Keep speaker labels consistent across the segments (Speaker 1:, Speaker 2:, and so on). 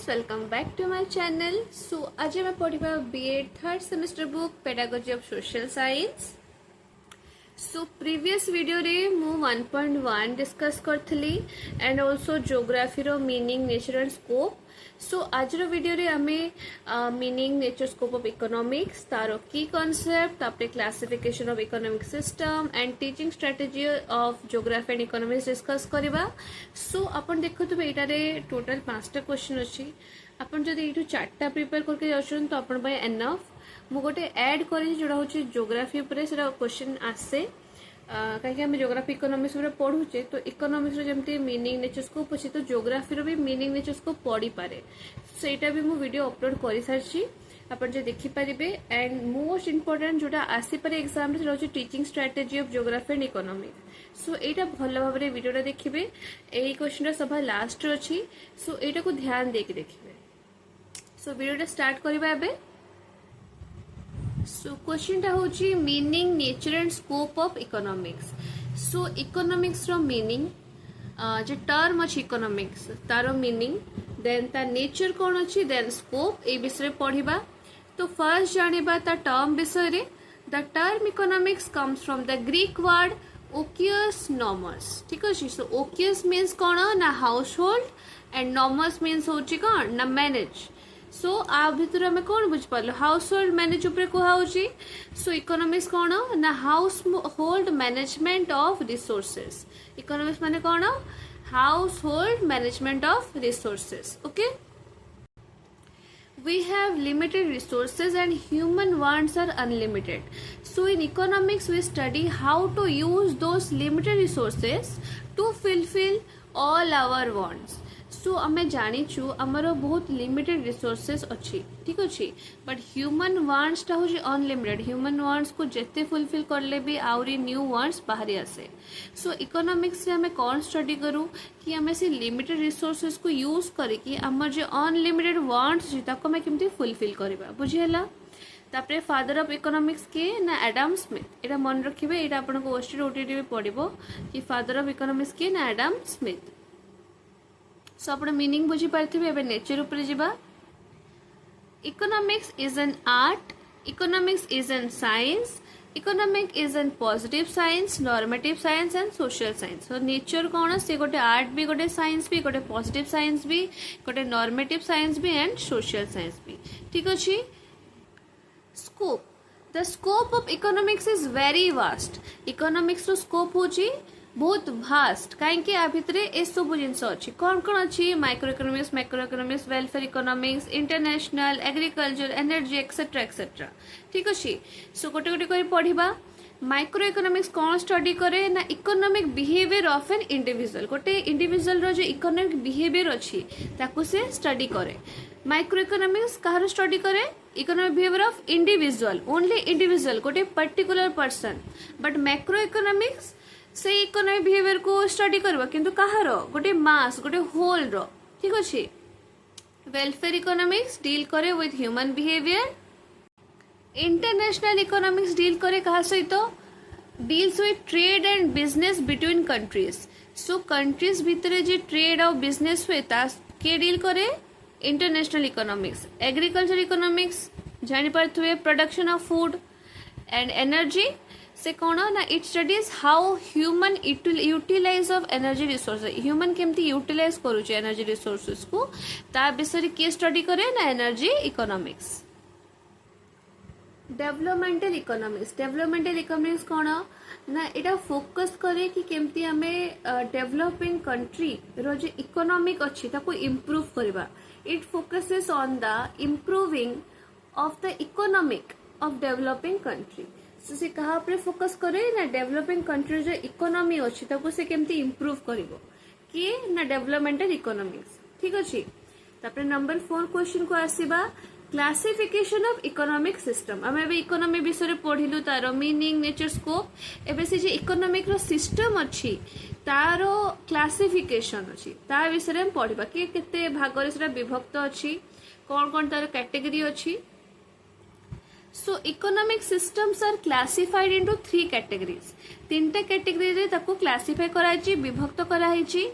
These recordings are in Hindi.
Speaker 1: Welcome back to my channel. So आज मैं पढ़ा B Ed third semester book pedagogy of social science. So previous video रे मु 1.1 डिस्कस करथली एंड आल्सो ज्योग्राफी रो meaning nature and scope. So आज रो वीडियो रे हमें meaning nature scope of economics तारो की कांसेप्ट तापरे classification of economic system and teaching strategy of geography and economics discuss करबा। सो अपन देखथबे एटा रे टोटल 5टा क्वेश्चन अछि। अपन जदि एटू 4टा प्रिपेयर करके जाउछन तो अपन बाय एनफ मु गोटे ऐड करी जोड़ा होची ज्योग्राफी ऊपर सेरा क्वेश्चन आसे कहीं आम ज्योग्राफी इकोनॉमिक्स पढ़ुचे तो इकोनॉमिक्स जमती मीनिंग नेचर स्कोप अच्छी तो ज्योग्राफी भी मीनिंग नेचर स्कोप पढ़ी पारे। सेटा भी मु वीडियो अपलोड कर सारी आपन जे देखि पारिबे। एंड मोस्ट इंपोर्टेंट जोटा आसी पारे एग्जाम रे रहउची teaching strategy of geography and economics. So एटा भल भाव में वीडियोटा देखिबे। एई क्वेश्चन सभा लास्ट अछि। सो एटा को ध्यान देके देखिबे। सो वीडियोटा स्टार्ट करबा एबे। सो क्वेश्चन टा होची meaning nature and scope of economics. So economics रो मीनिंग जे टर्म अछि इकोनॉमिक्स तारो मीनिंग देन ता नेचर कोन अछि देन स्कोप ए विषय पढ़िबा। तो फर्स्ट जानिबा ता टर्म विषय रे। The term economics comes from the Greek word oikos nomos. ठीक अछि। सो ओकियस मीन्स कोन ना household and nomos means होची कोन ना मैनेज। सो आ भितर हमें कौन बुझ पालो हाउस होल्ड मैनेज ऊपर कहुची। सो इकोनॉमिक्स कौन ना house hold management of resources. Economics माने कौन house hold management of resources. Okay we have limited resources and human wants are unlimited. So in economics we study how to use those limited resources to fulfill all our wants. सो आमे जानिछु हमरो बहुत लिमिटेड रिसोर्सेस अछि। ठीक अछि बट ह्यूमन वांट्स टा होची अनलिमिटेड। ह्यूमन वांट्स को जेते फुलफिल करले भी आउरी न्यू वांट्स बाहरी आसे। सो इकोनॉमिक्स रे हमें कौन स्टडी करू कि हमें से लिमिटेड रिसोर्सेस को यूज करिकि हमर जे अनलिमिटेड वांट्स छी ताको हमें केमती फुलफिल करबा। बुझियला। तापरे फादर ऑफ इकोनॉमिक्स के ना एडम स्मिथ। एटा मन रखिबे। एटा आपन को ओस्टी ओटीटी में पढिबो कि फादर ऑफ इकोनॉमिक्स के ना एडम स्मिथ। सो आपण मीनिंग बुझी पारथिबे। एबे नेचर ऊपर जिबा। Economics is an art. Economics is an science. Economic is an positive science normative science and social science. So nature कौन से गोटे आर्ट भी गोटे साइंस भी गोटे पॉजिटिव साइंस भी गोटे नॉर्मेटिव साइंस भी एंड सोशल साइंस भी। ठीक अछि। Scope the scope of economics is very vast. Economics रो स्कोप होची बहुत भास्ट कहीं आ भितरे ए सब जिनस अच्छी कौन कौन अच्छी micro economics macro economics welfare economics international agriculture energy etcetera etcetera. ठीक अच्छे। सो गोटे गोटे कर पढ़ा। माइक्रो इकोनॉमिक्स कौन स्टडी करे ना economic behaviour of an individual. गोटे इंडिविजुअल रो जो इकोनॉमिक बिहेवियर अच्छी ताकू से स्टडी करे। माइक्रो इकोनॉमिक्स कहार स्टडी करे economic behaviour of individual only individual गोटे particular person. But macro economics से इकोनॉमिक बिहेवियर को स्टडी करबा किंतु कहार गोटे मास गोटे होल रो। ठीक अछि। वेलफेयर इकोनॉमिक्स डील करे with human behaviour. International economics deal करे कहा सहित deals with trade and business between countries. So countries भितरे जे ट्रेड और बिजनेस हुए ता के डील करे इंटरनेशनल इकोनॉमिक्स। एग्रीकल्चर इकोनॉमिक्स जानि पारथुए production of food and energy से कौन ना it studies how human utilise of energy resources. Human केमती यूटिलाइज करूचे एनर्जी रिसोर्सेस को ता विषय के स्टडी करे ना energy economics. Developmental economics. Developmental economics कौन ना इटा फोकस करे कि केमती हमें डेवलपिंग कंट्री रो जे इकोनॉमिक अच्छी ताको इम्प्रूव करबा। It focuses on the improving of the economic of developing country. से कहा पर फोकस करे ना डेवलपिंग कंट्री जो इकोनॉमी अच्छी ताको से केमती इम्प्रूव करिवो कि ना डेवलपमेंटल इकोनॉमिक्स। ठीक अछि। तापर नंबर 4 क्वेश्चन को आसीबा क्लासिफिकेशन ऑफ इकोनॉमिक सिस्टम। हम एबे इकोनॉमी विषय पढ़िलु तारो मीनिंग नेचर स्कोप। एबे से जे इकोनॉमिक रो सिस्टम अछि तारो क्लासिफिकेशन अछि ता विषय हम पढ़िबा कि केते भाग रे सेटा विभक्त अछि कोन कोन तारो कैटेगरी अछि। So economic systems are classified into 3 categories. 3टा कैटेगरी रे ताको क्लासिफाई कराइछि विभक्त कराइछि।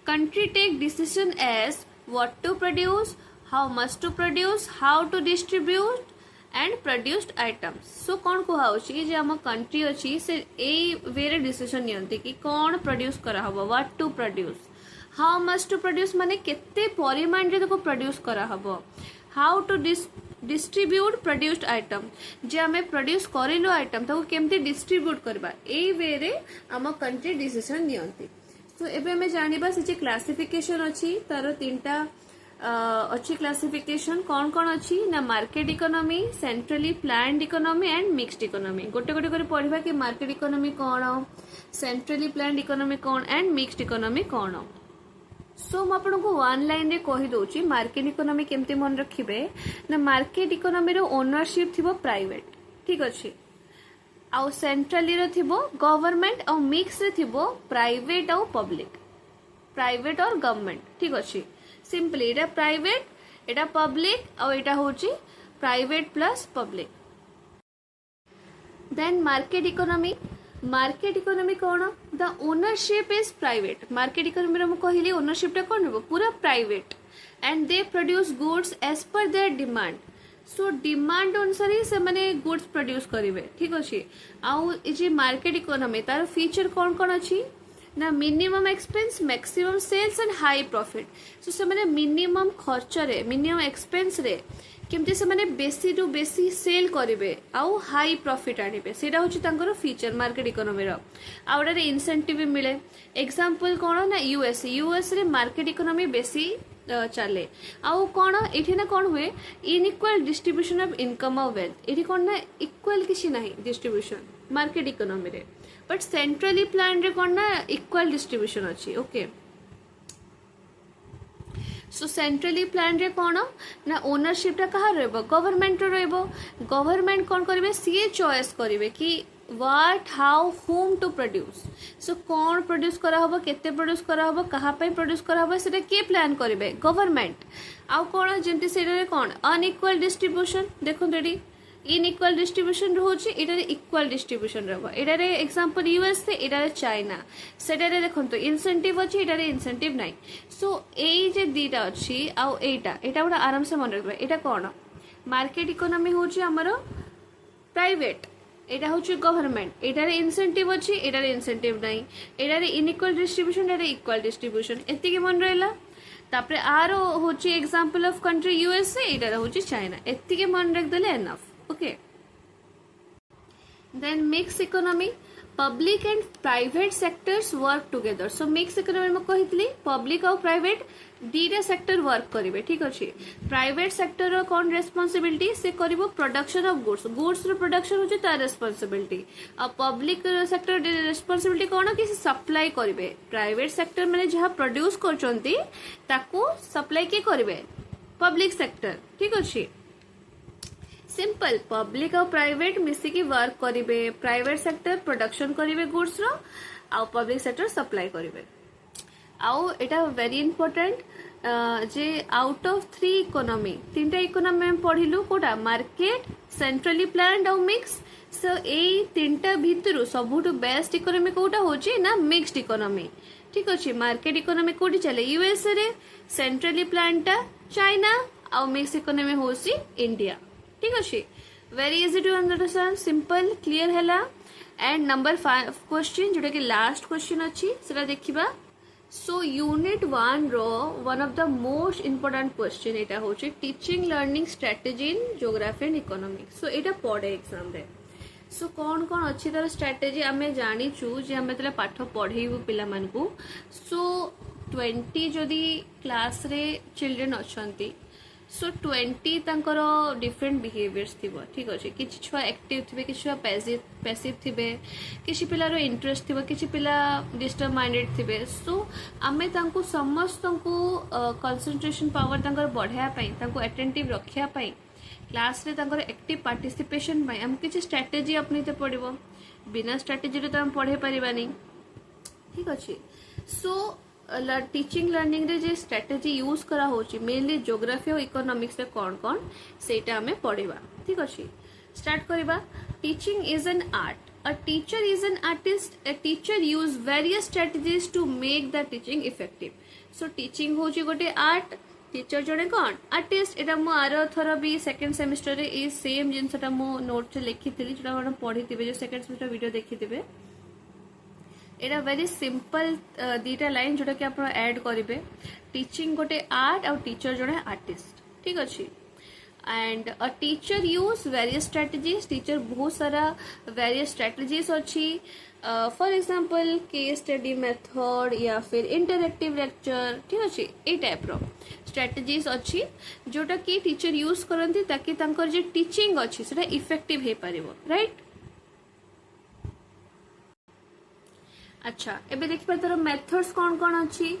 Speaker 1: Country take decision as what to produce, how much to produce, how to distribute and produced items. So कौन कहुच्छी जे आम कंट्री अच्छी से ए वे रे डिसीजन नियंती कि कौन प्रोड्यूस करा हबो, what to produce, how much to produce माने केते परिमाण रे ताको प्रोड्यूस करा हबो, how to distribute produced item जे आमे प्रोड्यूस करिलो आइटम ताको केमती डिस्ट्रीब्यूट करबा, ए वे रे आम कंट्री डिसीजन नियंती। सो एबे हमें जानिबा से जे क्लासिफिकेशन अछि तार तीनटा अच्छी क्लासिफिकेशन कौन कौन अच्छी ना market economy, centrally planned economy and mixed economy. गोटे गोटे कर पढ़ा कि मार्केट इकोनॉमी कौन, सेंट्रली प्लान्ड इकोनॉमी कौन एंड मिक्स्ड इकोनॉमी कौन। सो मु आपको वन लाइन रे कहि दोची मार्केट इकोनॉमी केमती मन रखिबे ना मार्केट इकोनॉमी रो ओनरशिप थिबो प्राइवेट, ठीक अछि, आउ सेंट्रली रो थिबो गवर्नमेंट, आउ मिक्स रे थिबो प्राइवेट आउ पब्लिक, प्राइवेट और गवर्नमेंट, ठीक अछि। सिंपली एटा प्राइवेट एटा पब्लिक और एटा होची private plus public. Then market economy, market economy कौन, the ownership is private. Market economy रो कहली ओनरशिप टा कौन रहबो पूरा private and they produce goods as per their demand. So demand अनुसार ही से माने गुड्स प्रोड्यूस करिवे, ठीक अछि। आउ ए जे मार्केट इकोनॉमी तार फीचर कौन कौन अछि ना minimum expense, maximum sales and high profit. So से माने मिनिमम खर्च रे, मिनिमम एक्सपेंस रे केमती से माने बेसी टू बेसी सेल करिवे आउ हाई प्रॉफिट आनिबे, सेटा होची तांकर फीचर मार्केट इकोनॉमी रो। आउडा रे इंसेंटिव भी मिले। एग्जांपल कोन ना यूएस रे मार्केट इकोनॉमी बेसी चले। आउ कौन एठी ना कौन हुए इनइक्वल डिस्ट्रीब्यूशन ऑफ इनकम और वेल्थ, एठी कौन ना इक्वल किसी नहीं डिस्ट्रीब्यूशन मार्केट इकोनॉमी रे, बट सेंट्रली प्लान रे कौन ना इक्वल डिस्ट्रीब्यूशन अच्छी। ओके, सो सेंट्रली प्लान रे कौन ना ओनरशिप टा कहा रहबो गवर्नमेंट रो रहबो। गवर्नमेंट कौन करिवे सी चॉइस करिवे कि what how home to produce. So कौन प्रोड्यूस करा हबो, केते प्रोड्यूस करा हबो, कहा पे प्रोड्यूस करा हबो, सेटा के प्लान करिवे गवर्नमेंट। आउ कौन जेंति सेटा रे कौन अनइक्वल डिस्ट्रीब्यूशन, देखो एडी इनइक्वल डिस्ट्रीब्यूशन रोची, एटारे इक्वल डिस्ट्रीब्यूशन रहबो। एटारे एग्जांपल यूएस से एटारे चाइना, सेटारे देखंतो इंसेंटिव अछि, एटारे इंसेंटिव नाही। सो एई जे दीटा अछि आउ एटा गोटा आराम से मन रखबे। एटा कोन मार्केट इकोनॉमी होची हमरो प्राइवेट, एटा होची गवर्नमेंट, एटारे इंसेंटिव अछि, एटारे इंसेंटिव नाही, एटारे इनइक्वल डिस्ट्रीब्यूशन, एटारे इक्वल डिस्ट्रीब्यूशन, एति के मन रहला। तापरे आरो होची एग्जांपल ऑफ कंट्री यूएसए, एटारे होची चाइना, एति के मन रख देले enough. Okay, then mix economy, public and private sectors work together. So mix economy में कहितली पब्लिक और प्राइवेट दीटा सेक्टर वर्क करिवे, ठीक अछि। प्राइवेट सेक्टर रो कोन रेस्पोंसिबिलिटी से करिवो प्रोडक्शन ऑफ गुड्स, गुड्स रो प्रोडक्शन होची तार रेस्पोंसिबिलिटी। आ पब्लिक सेक्टर रेस्पोंसिबिलिटी कोन कि सप्लाई करिवे। प्राइवेट सेक्टर माने जहा प्रोड्यूस करचंती ताको सप्लाई के करिवे पब्लिक सेक्टर, ठीक अछि। सिंपल पब्लिक और प्राइवेट मिसिकी वर्क करिवे, प्राइवेट सेक्टर प्रोडक्शन करिवे गुड्स रो आउ पब्लिक सेक्टर सप्लाई करिवे। आउ एटा very important J out of 3 economy, तीनटा इकोनॉमी में पढ़िलु कोटा मार्केट, सेंट्रली प्लान्ड और मिक्स। सो ए तीनटा भितरु सबुठु बेस्ट इकोनॉमी कोटा होची ना मिक्स्ड इकोनॉमी, ठीक अछि। मार्केट इकोनॉमी कोठी चले यूएस रे, सेंट्रली प्लान्ड चाइना आउ मिक्स इकोनॉमी होसी इंडिया, ठीक अछि। Very easy to understand, simple clear हैला। एंड नंबर 5 क्वेश्चन जोटा कि लास्ट क्वेश्चन अछि सेटा देखिबा। सो यूनिट 1 रो one of the most important question एटा होछि teaching learning strategy in geography and economics. So एटा पड़े एग्जाम रे। सो कौन कौन अच्छी तार स्ट्रेटेजी आमे जानिचु जे आमे तले पाठ पढ़ेबु पिला मानकु। सो 20 जदि क्लास रे चिल्ड्रन अछंती, सो 20 तांकर डिफरेंट बिहेवियर्स थिबो, ठीक अछि। किछि छुआ एक्टिव थिबे, किछि छुआ पैसिव थिबे, किछि पिलार इंटरेस्ट थिबो, किछि पिला डिस्टर्ब माइंडेड थिबे। सो आमे तांको समस्तंको कंसंट्रेशन पावर तांकर बढ़ाया पई, तांको अटेंटिव रखिया पई, क्लास रे तांकर एक्टिव पार्टिसिपेशन पई हम किछि स्ट्रेटजी अपनीते पड़िबो। बिना स्ट्रेटजी रे त हम पढ़े परिबानी, ठीक अछि। सो टीचिंग लर्निंग रे जे स्ट्रेटजी यूज करा होची मेनली ज्योग्राफी और इकोनॉमिक्स रे कौन कौन सेटा हमें पढ़िबा, ठीक अछि। स्टार्ट करिबा। Teaching is an art, a teacher is an artist, a teacher use various strategies to make the teaching effective. So teaching होची गोटे आर्ट, टीचर जड़े कौन आर्टिस्ट एटा मु आरो थर भी सेकंड सेमिस्टर रे ए सेम जिनसटा मु नोट रे लिखी थिली जोटा आपण पढी थिबे जो सेकंड सेमिस्टर वीडियो देखि थिबे एटा वेरी सिंपल दीटा लाइन जोटा कि आपण ऐड करिवे टीचिंग गोटे आर्ट और टीचर जड़े आर्टिस्ट ठीक अछि and a teacher use various strategies teacher बहुत सारा various strategies अच्छी for example case study method या फिर interactive lecture ठीक अच्छी ए टाइप रो strategies अच्छी जोटा कि teacher use करंती ताकि तांकर जे teaching अच्छी सेटा effective हे परिबो right अच्छा एबे देखिबा तार मेथड्स कोन कोन अच्छी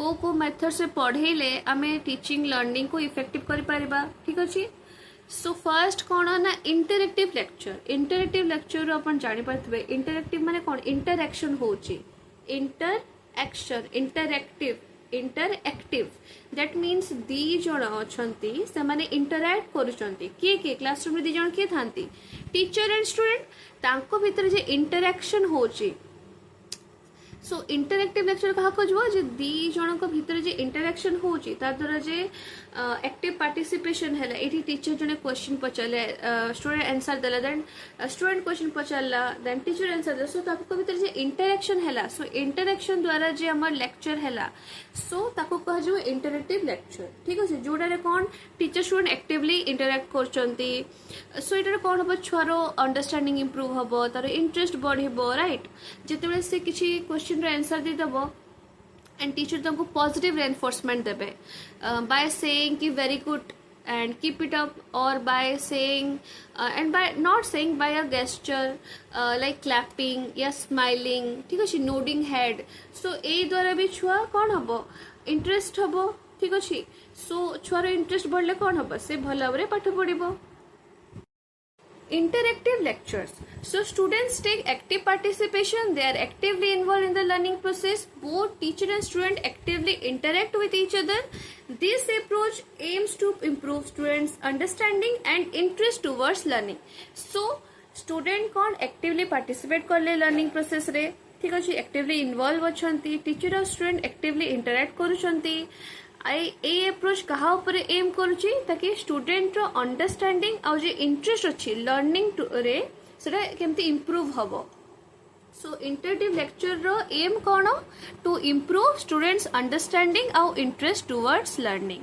Speaker 1: को मेथड से पढ़ेले आमे टीचिंग लर्निंग को इफेक्टिव करि परिबा ठीक अछि सो फर्स्ट कोन ना इंटरएक्टिव लेक्चर अपन जानि पाथबे इंटरएक्टिव माने कोन इंटरएक्शन होची इंटरएक्टिव दैट मीन्स दी जण अछंती से माने इंटरैक्ट करूचंती के क्लासरूम रे दी जण के थांती टीचर एंड स्टूडेंट तांको भीतर जे इंटरएक्शन होची सो इंटरएक्टिव लेक्चर कहा खोजबो जे दी जणक भीतर जे इंटरएक्शन होची ता द्वारा जे एक्टिव पार्टिसिपेशन हैला एठी टीचर जने क्वेश्चन पचाले स्टूडेंट आंसर देला देन स्टूडेंट क्वेश्चन पचाला देन टीचर आंसर दे सो ताको भीतर जे इंटरएक्शन हैला सो इंटरएक्शन द्वारा जे हमर लेक्चर हैला सो ताको कहजो इंटरएक्टिव लेक्चर ठीक अछि जोडा रे कोन टीचर स्टूडेंट एक्टिवली इंटरएक्ट करचंती सो एटा कोन हबो छुआरो अंडरस्टैंडिंग इंप्रूव हबो तार इंटरेस्ट बढ़िबो राइट जेतेबेले से किछि क्वेश्चन रे आंसर दे दबो and teacher तुमको positive reinforcement देबे by saying कि very good and keep it up or by saying and by not saying by a gesture like clapping या smiling ठीक अछि nodding head so ए द्वारा भी छुआ कोन हबो इंटरेस्ट हबो ठीक अछि so छुआर इंटरेस्ट बढ़ले कोन हबो से भलो भाबरे पाठ पढिबो Interactive lectures. So students take active participation. They are actively involved in the learning process. Both teacher and student actively interact with each other. This approach aims to improve students' understanding and interest towards learning. So student कौन actively participate करले learning process रे ठीक अछि actively involve अछंती teacher और student actively interact करूछंती ए अप्रोच कहा ऊपर एम करूची ताकि स्टूडेंट रो अंडरस्टैंडिंग और जे इंटरेस्ट अछि लर्निंग रे सेटा केमती इंप्रूव हबो सो इंटरेक्टिव लेक्चर रो एम कोन टू इंप्रूव स्टूडेंट्स अंडरस्टैंडिंग और interest towards learning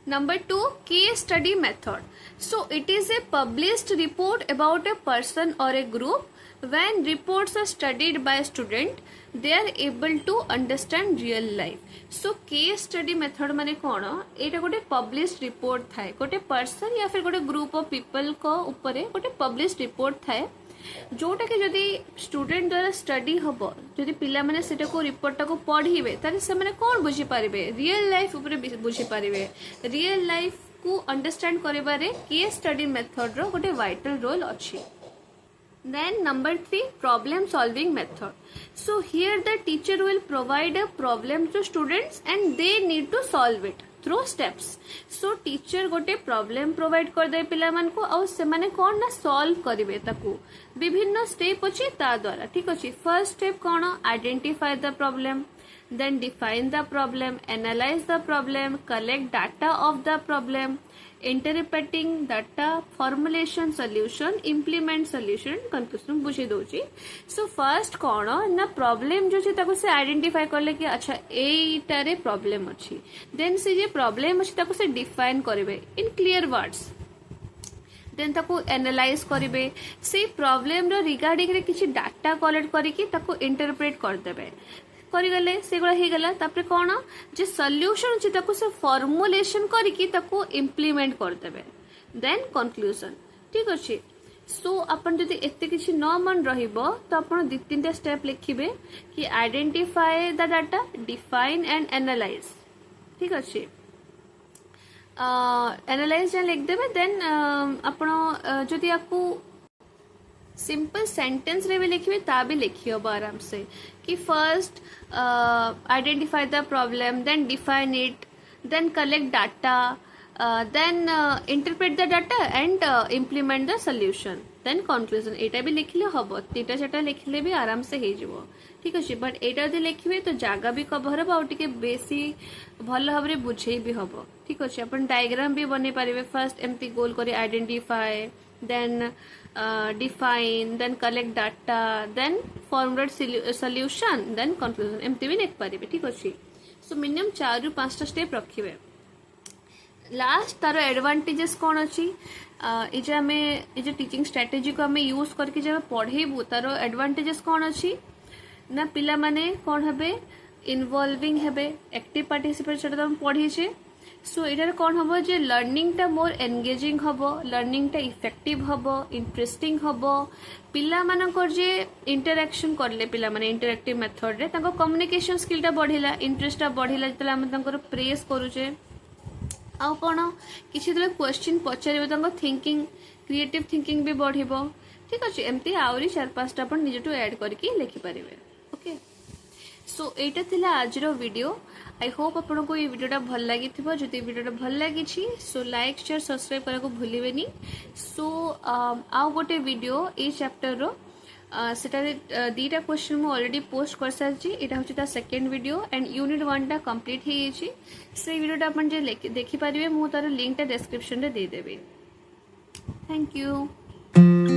Speaker 1: Number 2, case study method. So it is a published report about a person or a group. When reports are studied by a student, they are able to understand real life. So case study method माने कौन एटा गोटे published report थाए गोटे person या फिर गोटे group of people को ऊपर गोटे published report थाए जोटा कि जदि स्टूडेंट द्वारा स्टडी हबो जदि पिला माने सेटा को रिपोर्ट को पढिबे तारे से माने कोन बुझी पारिबे रियल लाइफ ऊपर बुझी पारिबे रियल लाइफ को अंडरस्टैंड करिबारे केस स्टडी मेथड रो गोटे वाइटल रोल अछि Then number 3, problem solving method. So here the teacher will provide a problem to students and they need to solve it through steps. So teacher गोटे problem provide कर दे पिला मन को और से माने कौन ना solve करिवे ताकू विभिन्न step अछि ता द्वारा ठीक अछि first step कौन identify the problem then define the problem analyze the problem collect data of the problem interpreting data formulation solution implement solution conclusion बुझे दोची so first कौन ना problem जो छी ताको से identify करले कि अच्छा एटा रे problem अछि then से जे problem अछि ताको से define करिवे in clear words then ताको analyze करिवे से problem रो regarding रे किछि data collect करी कि ताको interpret कर देबे करिगले सेगुला हे गला तापर कोन जे सॉल्यूशन अछि ताको से फॉर्मुलेशन करी कि ताको इंप्लीमेंट कर देबे देन कंक्लूजन ठीक अछि सो अपन जदि एते किछि न मन रहिबो तो अपन दि तीनटा स्टेप लिखिबे कि identify the data define and analyse ठीक अछि एनालाइज जे लिख देबे देन अपन जदि आपको सिंपल सेंटेंस रे भी लिखिबे ता भी लिखियो आराम से कि first identify the problem then define it then collect data then interpret the data and implement the solution then conclusion एटा भी लिखले हम तीटा चार्टा लिखले भी आराम से हो ठीक अच्छे बट एटा जब लिखे तो जगह भी कभर हम आउे बेसी भल भाव में बुझे भी हम ठीक अच्छे अपन डायग्राम भी बन पारे फर्स्ट एमती गोल कर identify then define then collect data then formulate solution then conclusion एमती भी लिख पारे ठीक अच्छे सो मिनिमम 4 ରୁ 5टा स्टेप रखिए लास्ट तार एडवांटेजेस कौन अच्छी ये जो आम ये टीचिंग स्ट्रेटेजी को आम यूज करके जब पढ़ेबू तार एडवांटेजेस कौन अच्छी ना पिला माने कौन हेबे इनवॉल्विंग हेबे एक्टिव पार्टिसिपेट तुम पढ़ीचे सो ये कौन हम जे लर्निंग टा मोर एंगेजिंग हम लर्निंग टा इफेक्टिव हम इंटरेस्टिंग हम पिला मानकर जे इंटरैक्शन करले पिला माने इंटरैक्टिव मेथड रे तांको कम्युनिकेशन स्किल टा बढ़िला इंटरेस्ट टा बढ़िला जतले हम तांकर प्रेस करूचे आउ कौन किसी क्वेश्चन पचारे थिंकिंग क्रिएटिव थिंकिंग भी बढ़िबो ठीक अच्छे एमती आहरी 4-5टा अपन निजटू ऐड करके लिखिपारे ओके सो एटा थिला आज वीडियो आई होप आपन को ये वीडियोटा भल लगी जदि वीडियोटा भल लगी सो लाइक शेयर सब्सक्राइब करा को भूलिबेनी सो आउ गोटे वीडियो ए चैप्टर रो सेटारे 2टा क्वेश्चन मु ऑलरेडी पोस्ट कर सारची एटा होची ता सेकंड वीडियो एंड यूनिट 1 टा कंप्लीट हे छी से वीडियोटा अपन जे देखि पारिबे मु तार लिंक टा डिस्क्रिप्शन रे दे देबे थैंक यू